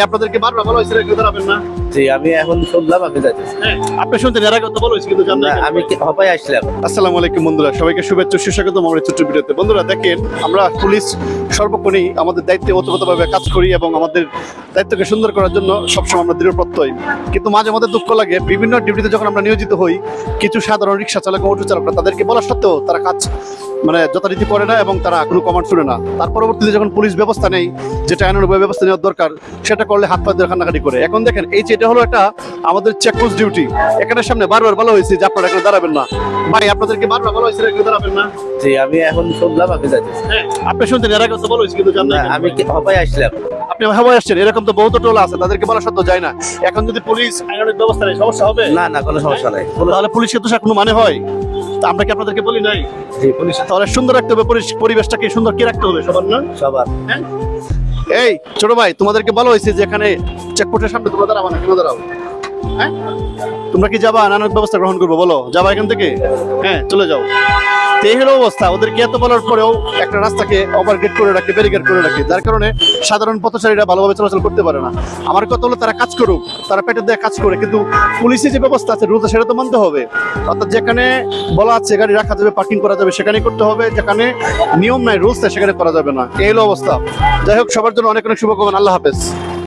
আপনাদেরকে বারবার বলা হয়েছিল একটু দাঁড়াবেন না। জি, আমি এখন শুনলাম আপনি যাইতেছেন। হ্যাঁ, আপনি শুনতেন এর আগে তো বলা হয়েছে কিন্তু জানেন না। আমি হপাই আসলাম। আসসালামু আলাইকুম বন্ধুরা, সবাইকে শুভেচ্ছা সুস্বাগত আমাদের ছোট্ট ভিডিওতে। বন্ধুরা দেখেন, আমরা পুলিশ সর্বক্ষণই আমাদের দায়িত্বে ওতপ্রোতভাবে কাজ করি এবং আমাদের দায়িত্বকে সুন্দর করার জন্য সবসময় আমরা দৃঢ় প্রত্যয়। কিন্তু মাঝে মাঝে দুঃখ লাগে, বিভিন্ন ডিউটিতে যখন আমরা নিয়োজিত হই, কিছু সাধারণ রিক্সা চালক ও অটো চালকরা তাদেরকে বলা সত্ত্বেও তারা কাজ যথারীতি করে না এবং তারা কোনো কমান্ড শুনে না। তার পরবর্তীতে যখন পুলিশ ব্যবস্থা নেই, যেটা আইনানুগ ব্যবস্থা নেওয়ার দরকার, সেটা করলে হাত পা দিয়ে কান্নাকাটি করে। এখন দেখেন, এই যে এটা হলো একটা আমাদের চেকপোস্ট ডিউটি, এখানে সামনে বারবার বলা হয়েছে যে আপনারা এখানে দাঁড়াবেন না। ভাই, আপনাদেরকে বারবার বলা হয়েছে একটু দাঁড়াবেন না। জি, আমি এখন শুনলাম আপনি যাইতেছেন। হ্যাঁ, আপনি শুনতেন এর আগে তো বলা হয়েছে কিন্তু জানেন না। আমি হপাই আসলাম। আপনি হাওয়ায় আসছেন, এরকম তো বহুত টোল আছে, তাদেরকে বলা সত্ত্বেও যায় না। এখন যদি পুলিশ আইনানুগ ব্যবস্থা নেই, সমস্যা হবে না না, কোনো সমস্যা নাই। তাহলে পুলিশকে তো কোনো মানে হয়? তা আমরা কি আপনাদেরকে বলি নাই? জি, পুলিশ তাহলে সুন্দর রাখতে হবে, পরিবেশটাকে সুন্দর কি রাখতে হবে সবার, না? সবার। হ্যাঁ? এই ছোট ভাই, তোমাদেরকে বলা হয়েছে যে এখানে চেকপোস্টের সামনে তোমরা দাঁড়াবো না, কেন দাঁড়াও? হ্যাঁ, তোমরা কি যাবা? নানান ব্যবস্থা গ্রহণ করবো, বলো যাবা এখান থেকে? হ্যাঁ, চলে যাও। তো এই হলো অবস্থা। ওদেরকে এত বলার পরেও একটা রাস্তাকে ওভারগেট করে রাখে, ব্যারিকেড করে রাখে, যার কারণে সাধারণ পথচারীরা ভালোভাবে চলাচল করতে পারে না। আমার কথা হলো, তারা কাজ করুক, তারা পেটের দিয়ে কাজ করে, কিন্তু পুলিশের যে ব্যবস্থা আছে, রুলস, সেটা তো মানতে হবে। অর্থাৎ যেখানে বলা আছে গাড়ি রাখা যাবে, পার্কিং করা যাবে, সেখানেই করতে হবে। যেখানে নিয়ম নাই, রুলস নাই, সেখানে করা যাবে না। এই হলো অবস্থা। যাই হোক, সবার জন্য অনেক অনেক শুভকামনা। আল্লাহ হাফেজ।